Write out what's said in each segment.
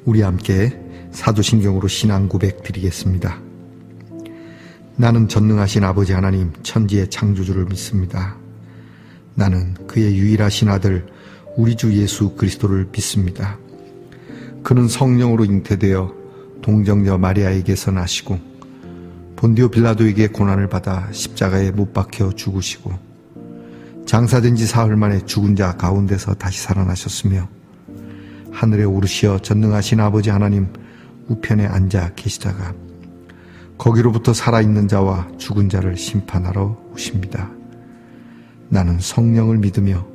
우리 함께 사도신경으로 신앙 고백 드리겠습니다. 나는 전능하신 아버지 하나님 천지의 창조주를 믿습니다. 나는 그의 유일하신 아들 우리 주 예수 그리스도를 믿습니다. 그는 성령으로 잉태되어 동정녀 마리아에게서 나시고 본디오 빌라도에게 고난을 받아 십자가에 못 박혀 죽으시고 장사된 지 사흘 만에 죽은 자 가운데서 다시 살아나셨으며 하늘에 오르시어 전능하신 아버지 하나님 우편에 앉아 계시다가 거기로부터 살아있는 자와 죽은 자를 심판하러 오십니다. 나는 성령을 믿으며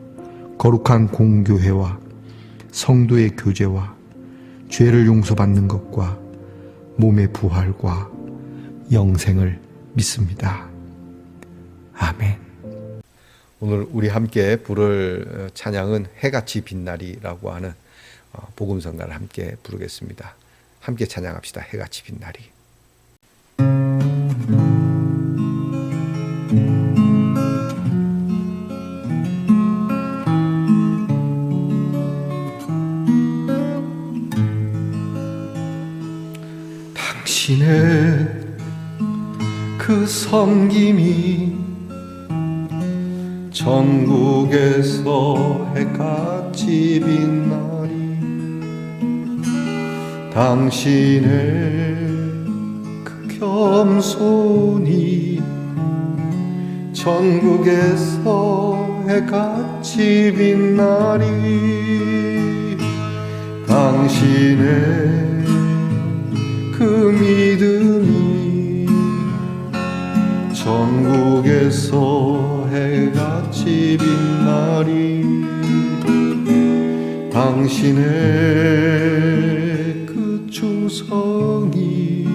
거룩한 공교회와 성도의 교제와 죄를 용서받는 것과 몸의 부활과 영생을 믿습니다. 아멘. 오늘 우리 함께 부를 찬양은 해같이 빛나리라고 하는 복음성가를 함께 부르겠습니다. 함께 찬양합시다. 해같이 빛나리. 당신의 그 섬김이 전국에서 해같이 빛나리. 당신의 그 겸손이 전국에서 해같이 빛나리. 당신의 그 믿음이 전국에서 해같이 빛나리. 당신의 그 충성이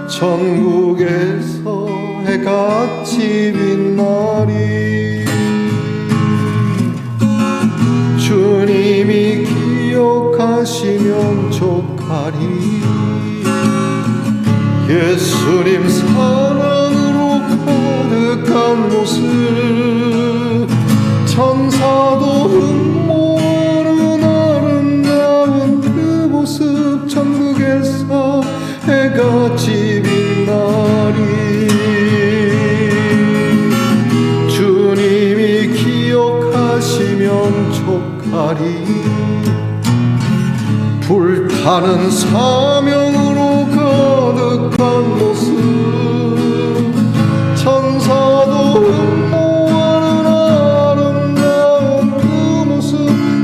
전국에서 해같이 빛나리. 주님이 기억하시면 족하리. 예수님 사랑으로 가득한 모습 천사도 흠모하는 아름다운 그 모습 전국에서 해같이 빛나리. 주님이 기억하시면 족하리. 불타는 사명으로 가득한 모습 천사도 흠모하는 아름다운 그 모습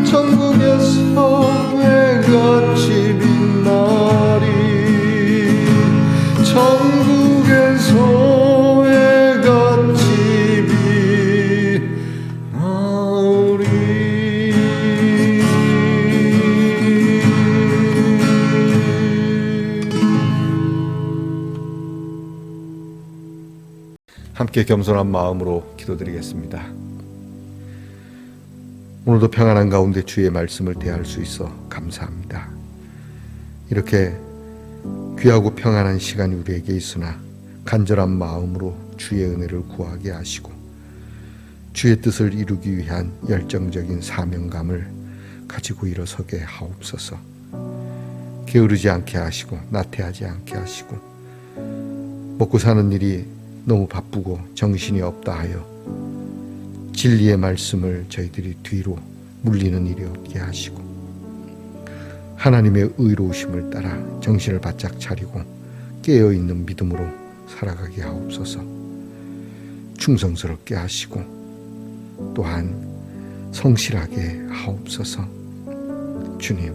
천국에서 해같이 빛나리. 천국에서 해같이 빛나리. 함께 겸손한 마음으로 기도드리겠습니다. 오늘도 평안한 가운데 주의 말씀을 대할 수 있어 감사합니다. 이렇게 귀하고 평안한 시간이 우리에게 있으나 간절한 마음으로 주의 은혜를 구하게 하시고 주의 뜻을 이루기 위한 열정적인 사명감을 가지고 일어서게 하옵소서. 게으르지 않게 하시고 나태하지 않게 하시고 먹고 사는 일이 너무 바쁘고 정신이 없다 하여 진리의 말씀을 저희들이 뒤로 물리는 일이 없게 하시고 하나님의 의로우심을 따라 정신을 바짝 차리고 깨어있는 믿음으로 살아가게 하옵소서. 충성스럽게 하시고 또한 성실하게 하옵소서. 주님,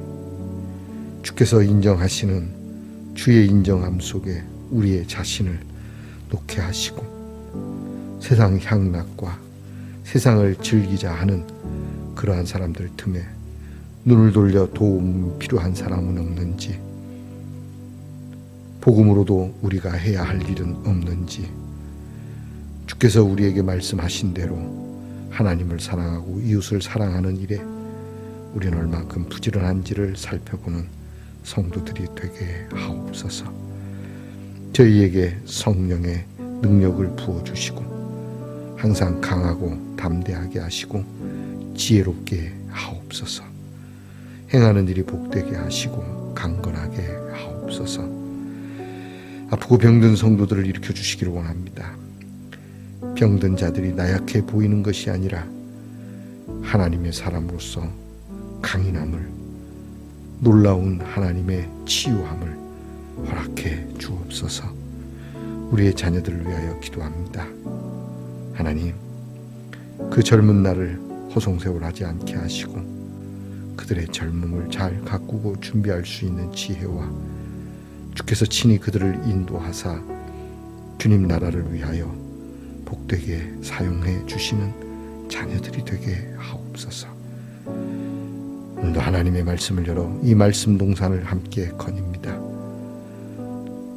주께서 인정하시는 주의 인정함 속에 우리의 자신을 놓게 하시고 세상 향락과 세상을 즐기자 하는 그러한 사람들 틈에 눈을 돌려 도움 필요한 사람은 없는지, 복음으로도 우리가 해야 할 일은 없는지, 주께서 우리에게 말씀하신 대로 하나님을 사랑하고 이웃을 사랑하는 일에 우리는 얼만큼 부지런한지를 살펴보는 성도들이 되게 하옵소서. 저희에게 성령의 능력을 부어주시고 항상 강하고 담대하게 하시고 지혜롭게 하옵소서. 행하는 일이 복되게 하시고 강건하게 하옵소서. 아프고 병든 성도들을 일으켜 주시기를 원합니다. 병든 자들이 나약해 보이는 것이 아니라 하나님의 사람으로서 강인함을, 놀라운 하나님의 치유함을 허락해 주옵소서. 우리의 자녀들을 위하여 기도합니다. 하나님, 그 젊은 날을 호송세월하지 않게 하시고 그들의 젊음을 잘 가꾸고 준비할 수 있는 지혜와 주께서 친히 그들을 인도하사 주님 나라를 위하여 복되게 사용해 주시는 자녀들이 되게 하옵소서. 오늘도 하나님의 말씀을 열어 이 말씀 동산을 함께 거닙니다.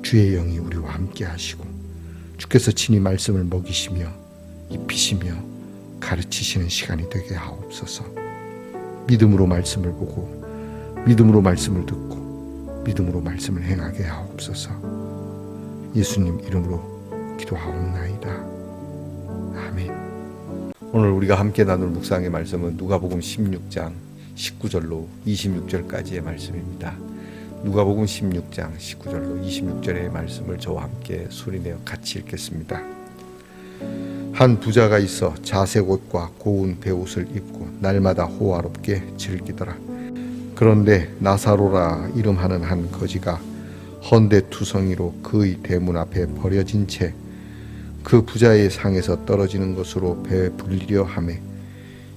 주의 영이 우리와 함께 하시고 주께서 친히 말씀을 먹이시며 입히시며 가르치시는 시간이 되게 하옵소서. 믿음으로 말씀을 보고 믿음으로 말씀을 듣고 믿음으로 말씀을 행하게 하옵소서. 예수님 이름으로 기도하옵나이다. 아멘. 오늘 우리가 함께 나눌 묵상의 말씀은 누가복음 16장 19절로 26절까지의 말씀입니다. 누가복음 16장 19절로 26절의 말씀을 저와 함께 소리내어 같이 읽겠습니다. 한 부자가 있어 자색 옷과 고운 베옷을 입고 날마다 호화롭게 즐기더라. 그런데 나사로라 이름하는 한 거지가 헌데 투성이로 그의 대문 앞에 버려진 채 그 부자의 상에서 떨어지는 것으로 배불리려 하매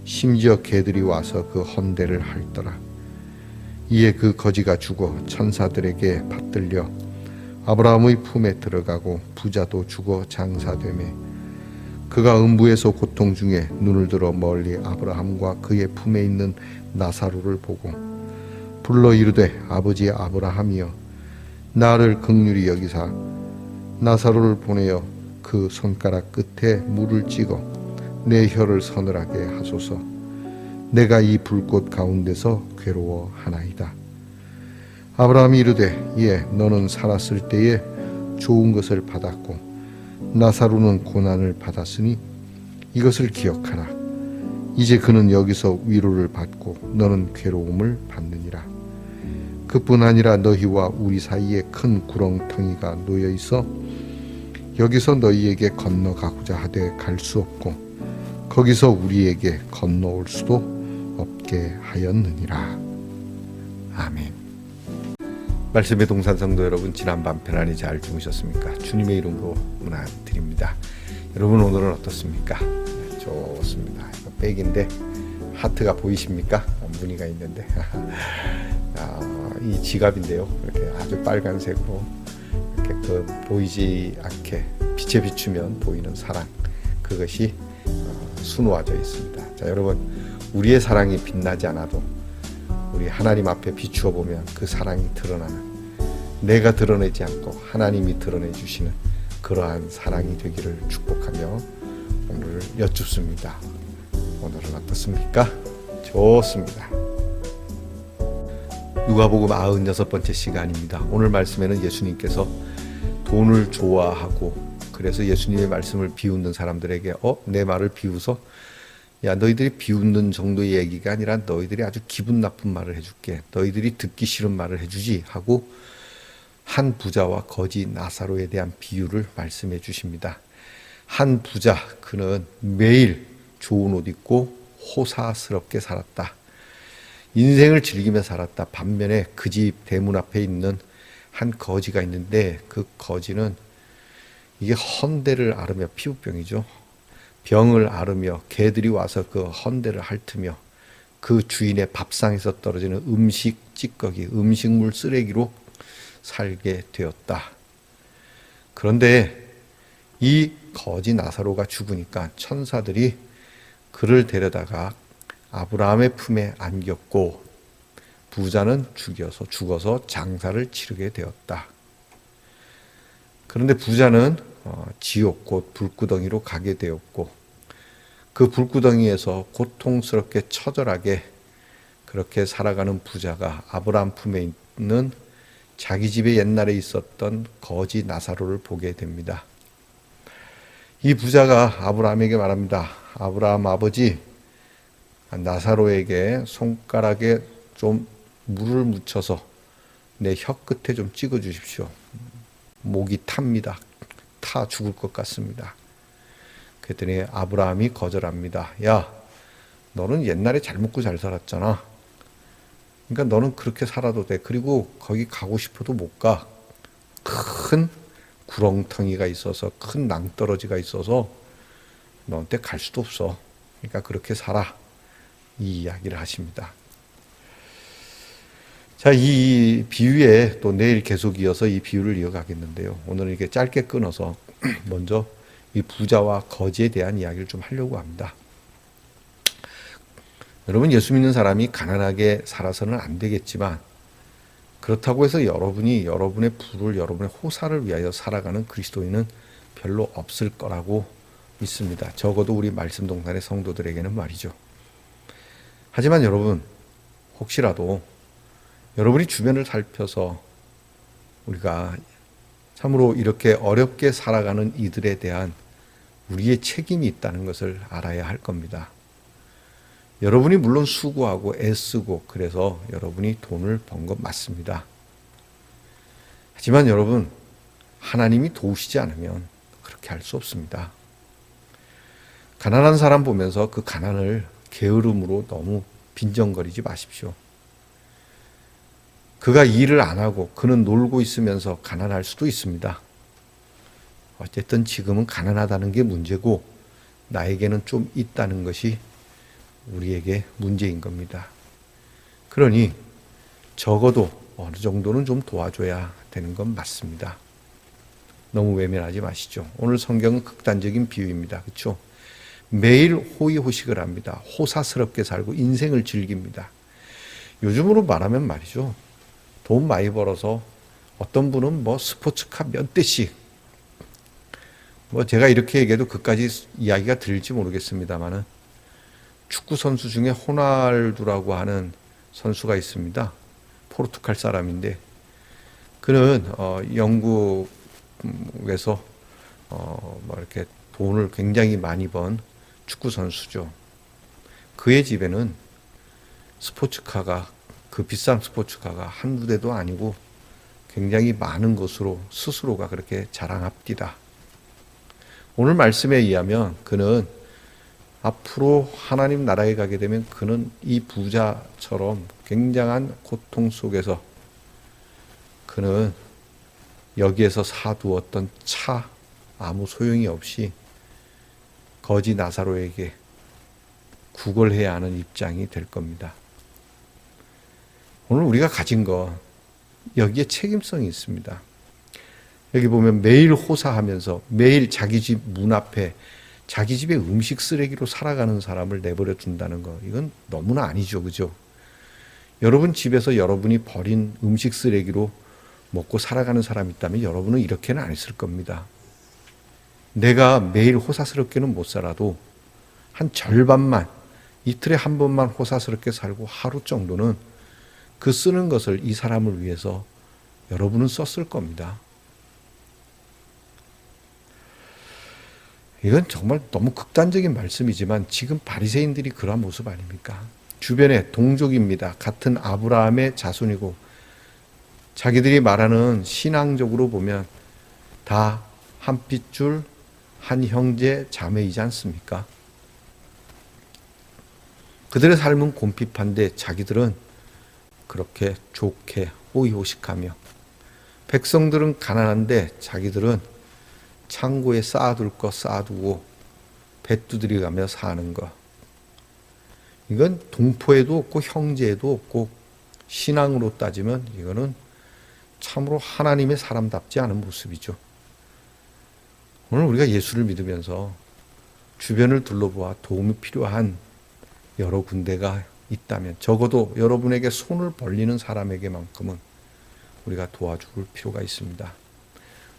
심지어 개들이 와서 그 헌데를 핥더라. 이에 그 거지가 죽어 천사들에게 받들려 아브라함의 품에 들어가고 부자도 죽어 장사되매 그가 음부에서 고통 중에 눈을 들어 멀리 아브라함과 그의 품에 있는 나사로를 보고 불러 이르되 아버지 아브라함이여 나를 긍휼히 여기사 나사로를 보내어 그 손가락 끝에 물을 찍어 내 혀를 서늘하게 하소서. 내가 이 불꽃 가운데서 괴로워하나이다. 아브라함이 이르되 예 너는 살았을 때에 좋은 것을 받았고 나사로는 고난을 받았으니 이것을 기억하라. 이제 그는 여기서 위로를 받고 너는 괴로움을 받느니라. 그뿐 아니라 너희와 우리 사이에 큰 구렁텅이가 놓여 있어 여기서 너희에게 건너가고자 하되 갈 수 없고 거기서 우리에게 건너올 수도 없게 하였느니라. 아멘. 말씀의 동산 성도 여러분, 지난밤 편안히 잘 주무셨습니까? 주님의 이름으로 문안드립니다. 여러분 오늘은 어떻습니까? 좋습니다. 이거 백인데 하트가 보이십니까? 무늬가 있는데 이 지갑인데요. 이렇게 아주 빨간색으로 이렇게 그 보이지 않게 빛에 비추면 보이는 사랑, 그것이 수놓아져 있습니다. 자, 여러분, 우리의 사랑이 빛나지 않아도 우리 하나님 앞에 비추어 보면 그 사랑이 드러나는, 내가 드러내지 않고 하나님이 드러내 주시는 그러한 사랑이 되기를 축복하며 오늘 여쭙습니다. 오늘은 어떻습니까? 좋습니다. 누가복음 96번째 시간입니다. 오늘 말씀에는 예수님께서 돈을 좋아하고 그래서 예수님의 말씀을 비웃는 사람들에게 내 말을 비웃어? 야, 너희들이 비웃는 정도의 얘기가 아니라 너희들이 아주 기분 나쁜 말을 해줄게. 너희들이 듣기 싫은 말을 해주지 하고 한 부자와 거지 나사로에 대한 비유를 말씀해 주십니다. 한 부자, 그는 매일 좋은 옷 입고 호사스럽게 살았다. 인생을 즐기며 살았다. 반면에 그 집 대문 앞에 있는 한 거지가 있는데 그 거지는 이게 헌데를 앓으며, 피부병이죠. 병을 앓으며 개들이 와서 그 헌데를 핥으며 그 주인의 밥상에서 떨어지는 음식 찌꺼기, 음식물 쓰레기로 살게 되었다. 그런데 이 거지 나사로가 죽으니까 천사들이 그를 데려다가 아브라함의 품에 안겼고 부자는 죽어서 장사를 치르게 되었다. 그런데 부자는 지옥 곧 불구덩이로 가게 되었고 그 불구덩이에서 고통스럽게 처절하게 그렇게 살아가는 부자가 아브라함 품에 있는 자기 집에 옛날에 있었던 거지 나사로를 보게 됩니다. 이 부자가 아브라함에게 말합니다. 아브라함 아버지, 나사로에게 손가락에 좀 물을 묻혀서 내 혀 끝에 좀 찍어 주십시오. 목이 탑니다. 타 죽을 것 같습니다. 그랬더니 아브라함이 거절합니다. 야, 너는 옛날에 잘 먹고 잘 살았잖아. 그러니까 너는 그렇게 살아도 돼. 그리고 거기 가고 싶어도 못 가. 큰 구렁텅이가 있어서, 큰 낭떠러지가 있어서 너한테 갈 수도 없어. 그러니까 그렇게 살아. 이 이야기를 하십니다. 자, 이 비유에 또 내일 계속 이어서 이 비유를 이어가겠는데요. 오늘은 이렇게 짧게 끊어서 먼저 이 부자와 거지에 대한 이야기를 좀 하려고 합니다. 여러분, 예수 믿는 사람이 가난하게 살아서는 안 되겠지만, 그렇다고 해서 여러분이 여러분의 부를, 여러분의 호사를 위하여 살아가는 그리스도인은 별로 없을 거라고 믿습니다. 적어도 우리 말씀동산의 성도들에게는 말이죠. 하지만 여러분, 혹시라도 여러분이 주변을 살펴서 우리가 참으로 이렇게 어렵게 살아가는 이들에 대한 우리의 책임이 있다는 것을 알아야 할 겁니다. 여러분이 물론 수고하고 애쓰고 그래서 여러분이 돈을 번 것 맞습니다. 하지만 여러분, 하나님이 도우시지 않으면 그렇게 할 수 없습니다. 가난한 사람 보면서 그 가난을 게으름으로 너무 빈정거리지 마십시오. 그가 일을 안 하고 그는 놀고 있으면서 가난할 수도 있습니다. 어쨌든 지금은 가난하다는 게 문제고 나에게는 좀 있다는 것이 우리에게 문제인 겁니다. 그러니 적어도 어느 정도는 좀 도와줘야 되는 건 맞습니다. 너무 외면하지 마시죠. 오늘 성경은 극단적인 비유입니다. 그렇죠? 매일 호의호식을 합니다. 호사스럽게 살고 인생을 즐깁니다. 요즘으로 말하면 말이죠. 돈 많이 벌어서 어떤 분은 뭐 스포츠카 몇 대씩, 뭐 제가 이렇게 얘기해도 그까지 이야기가 들릴지 모르겠습니다만은 축구 선수 중에 호날두라고 하는 선수가 있습니다. 포르투갈 사람인데 그는 영국에서 뭐 이렇게 돈을 굉장히 많이 번 축구 선수죠. 그의 집에는 스포츠카가, 그 비싼 스포츠카가 한두 대도 아니고 굉장히 많은 것으로 스스로가 그렇게 자랑합니다. 오늘 말씀에 의하면 그는 앞으로 하나님 나라에 가게 되면 그는 이 부자처럼 굉장한 고통 속에서 그는 여기에서 사두었던 차 아무 소용이 없이 거지 나사로에게 구걸해야 하는 입장이 될 겁니다. 오늘 우리가 가진 거 여기에 책임성이 있습니다. 여기 보면 매일 호사하면서 매일 자기 집 문 앞에 자기 집의 음식 쓰레기로 살아가는 사람을 내버려 둔다는 거, 이건 너무나 아니죠. 그죠? 여러분 집에서 여러분이 버린 음식 쓰레기로 먹고 살아가는 사람이 있다면 여러분은 이렇게는 안 했을 겁니다. 내가 매일 호사스럽게는 못 살아도 한 절반만, 이틀에 한 번만 호사스럽게 살고 하루 정도는 그 쓰는 것을 이 사람을 위해서 여러분은 썼을 겁니다. 이건 정말 너무 극단적인 말씀이지만 지금 바리새인들이 그러한 모습 아닙니까? 주변에 동족입니다. 같은 아브라함의 자손이고 자기들이 말하는 신앙적으로 보면 다 한 핏줄 한 형제 자매이지 않습니까? 그들의 삶은 곰핍한데 자기들은 그렇게 좋게 호의호식하며, 백성들은 가난한데 자기들은 창고에 쌓아둘 거 쌓아두고 배 두드려가며 사는 거, 이건 동포에도 없고 형제에도 없고 신앙으로 따지면 이거는 참으로 하나님의 사람답지 않은 모습이죠. 오늘 우리가 예수를 믿으면서 주변을 둘러보아 도움이 필요한 여러 군데가 있다면 적어도 여러분에게 손을 벌리는 사람에게만큼은 우리가 도와줄 필요가 있습니다.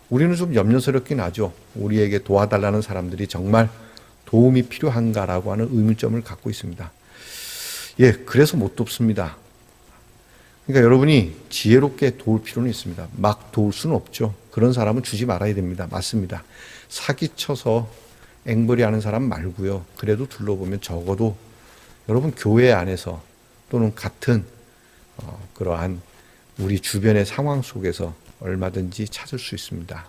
우리는 좀 염려스럽긴 하죠. 우리에게 도와달라는 사람들이 정말 도움이 필요한가라고 하는 의문점을 갖고 있습니다. 예, 그래서 못 돕습니다. 그러니까 여러분이 지혜롭게 도울 필요는 있습니다. 막 도울 수는 없죠. 그런 사람은 주지 말아야 됩니다. 맞습니다. 사기쳐서 앵벌이 하는 사람 말고요. 그래도 둘러보면 적어도 여러분 교회 안에서 또는 같은 그러한 우리 주변의 상황 속에서 얼마든지 찾을 수 있습니다.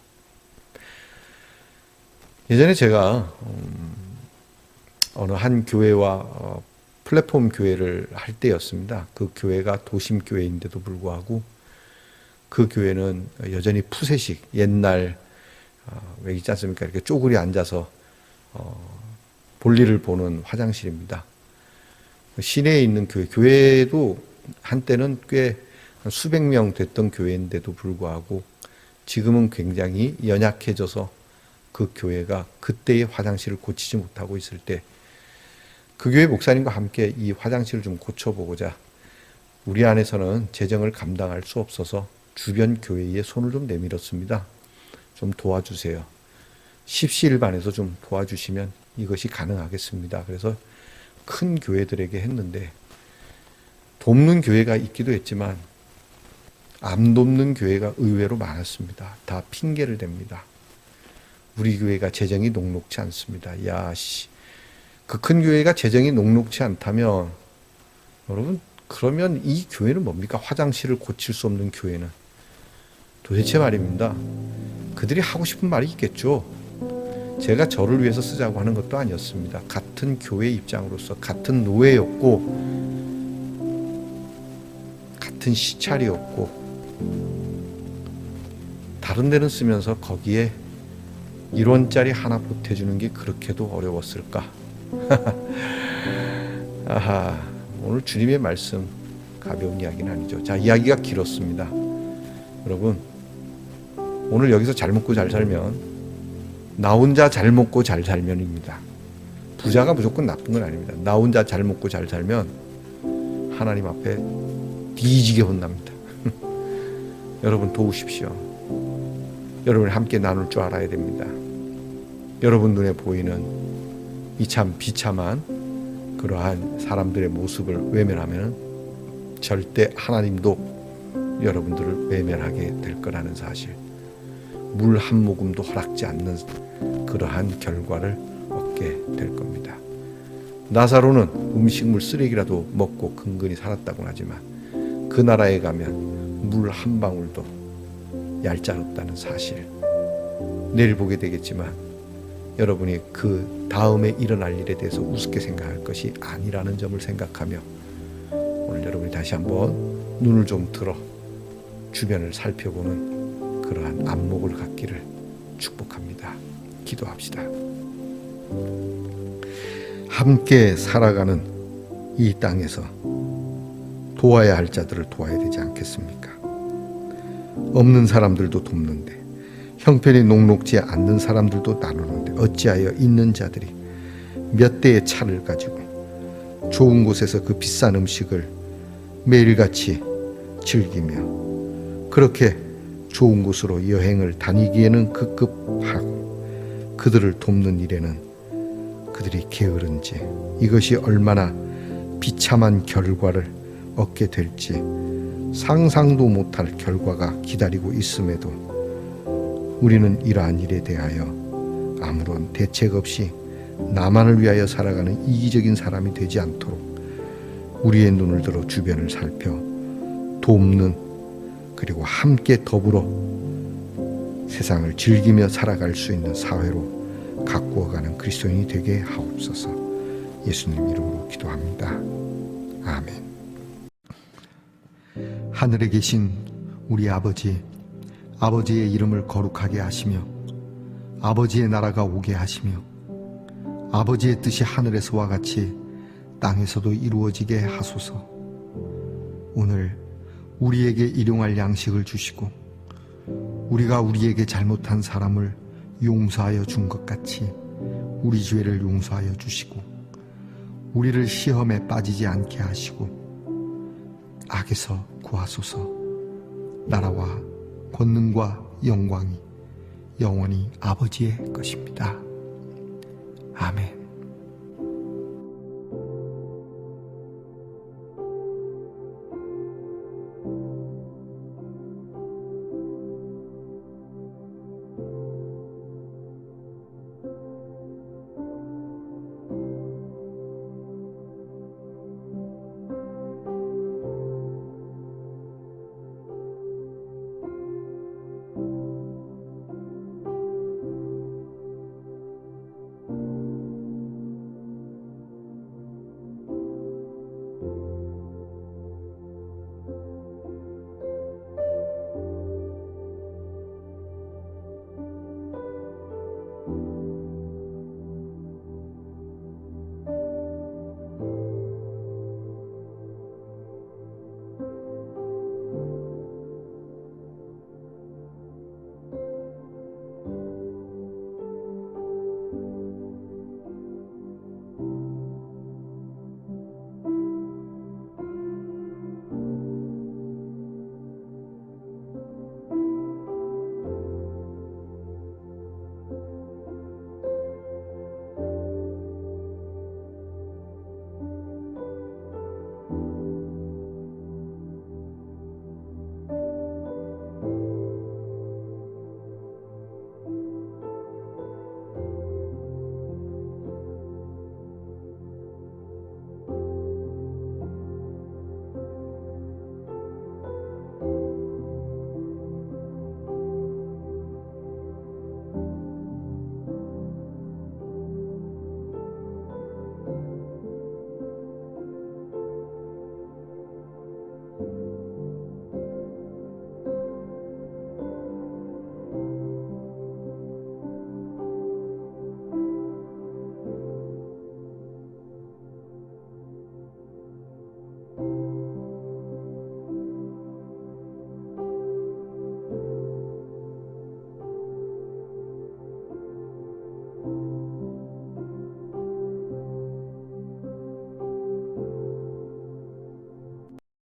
예전에 제가 어느 한 교회와 플랫폼 교회를 할 때였습니다. 그 교회가 도심 교회인데도 불구하고 그 교회는 여전히 푸세식, 옛날 왜 있지 않습니까? 이렇게 쪼그리 앉아서 볼일을 보는 화장실입니다. 시내에 있는 교회도 한때는 꽤 수백 명 됐던 교회인데도 불구하고 지금은 굉장히 연약해져서 그 교회가 그때의 화장실을 고치지 못하고 있을 때 그 교회 목사님과 함께 이 화장실을 좀 고쳐보고자 우리 안에서는 재정을 감당할 수 없어서 주변 교회에 손을 좀 내밀었습니다. 좀 도와주세요. 십시일반에서 좀 도와주시면 이것이 가능하겠습니다. 그래서 큰 교회들에게 했는데 돕는 교회가 있기도 했지만 안 돕는 교회가 의외로 많았습니다. 다 핑계를 댑니다. 우리 교회가 재정이 녹록치 않습니다. 그 큰 교회가 재정이 녹록치 않다면 여러분 그러면 이 교회는 뭡니까? 화장실을 고칠 수 없는 교회는. 도대체 말입니다. 그들이 하고 싶은 말이 있겠죠. 제가 저를 위해서 쓰자고 하는 것도 아니었습니다. 같은 교회 입장으로서 같은 노예였고 같은 시찰이었고 다른 데는 쓰면서 거기에 1원짜리 하나 보태주는 게 그렇게도 어려웠을까? 아하, 오늘 주님의 말씀 가벼운 이야기는 아니죠. 자, 이야기가 길었습니다. 여러분, 오늘 여기서 잘 먹고 잘 살면 나 혼자 잘 먹고 잘 살면입니다. 부자가 무조건 나쁜 건 아닙니다. 나 혼자 잘 먹고 잘 살면 하나님 앞에 뒤지게 혼납니다. 여러분 도우십시오. 여러분 함께 나눌 줄 알아야 됩니다. 여러분 눈에 보이는 이 참 비참한 그러한 사람들의 모습을 외면하면 절대 하나님도 여러분들을 외면하게 될 거라는 사실, 물 한 모금도 허락지 않는 그러한 결과를 얻게 될 겁니다. 나사로는 음식물 쓰레기라도 먹고 근근히 살았다고는 하지만 그 나라에 가면 물 한 방울도 얄짤없다는 사실, 내일 보게 되겠지만 여러분이 그 다음에 일어날 일에 대해서 우습게 생각할 것이 아니라는 점을 생각하며 오늘 여러분이 다시 한번 눈을 좀 들어 주변을 살펴보는 그러한 안목을 갖기를 축복합니다. 기도합시다. 함께 살아가는 이 땅에서 도와야 할 자들을 도와야 되지 않겠습니까? 없는 사람들도 돕는데 형편이 녹록지 않는 사람들도 나누는데 어찌하여 있는 자들이 몇 대의 차를 가지고 좋은 곳에서 그 비싼 음식을 매일같이 즐기며 그렇게 좋은 곳으로 여행을 다니기에는 급급하고 그들을 돕는 일에는 그들이 게으른지 이것이 얼마나 비참한 결과를 얻게 될지 상상도 못할 결과가 기다리고 있음에도 우리는 이러한 일에 대하여 아무런 대책 없이 나만을 위하여 살아가는 이기적인 사람이 되지 않도록 우리의 눈을 들어 주변을 살펴 돕는 그리고 함께 더불어 세상을 즐기며 살아갈 수 있는 사회로 가꾸어가는 그리스도인이 되게 하옵소서. 예수님 이름으로 기도합니다. 아멘. 하늘에 계신 우리 아버지의 이름을 거룩하게 하시며 아버지의 나라가 오게 하시며 아버지의 뜻이 하늘에서와 같이 땅에서도 이루어지게 하소서. 오늘 우리에게 일용할 양식을 주시고 우리가 우리에게 잘못한 사람을 용서하여 준 것 같이 우리 죄를 용서하여 주시고 우리를 시험에 빠지지 않게 하시고 악에서 구하소서. 나라와 권능과 영광이 영원히 아버지의 것입니다. 아멘.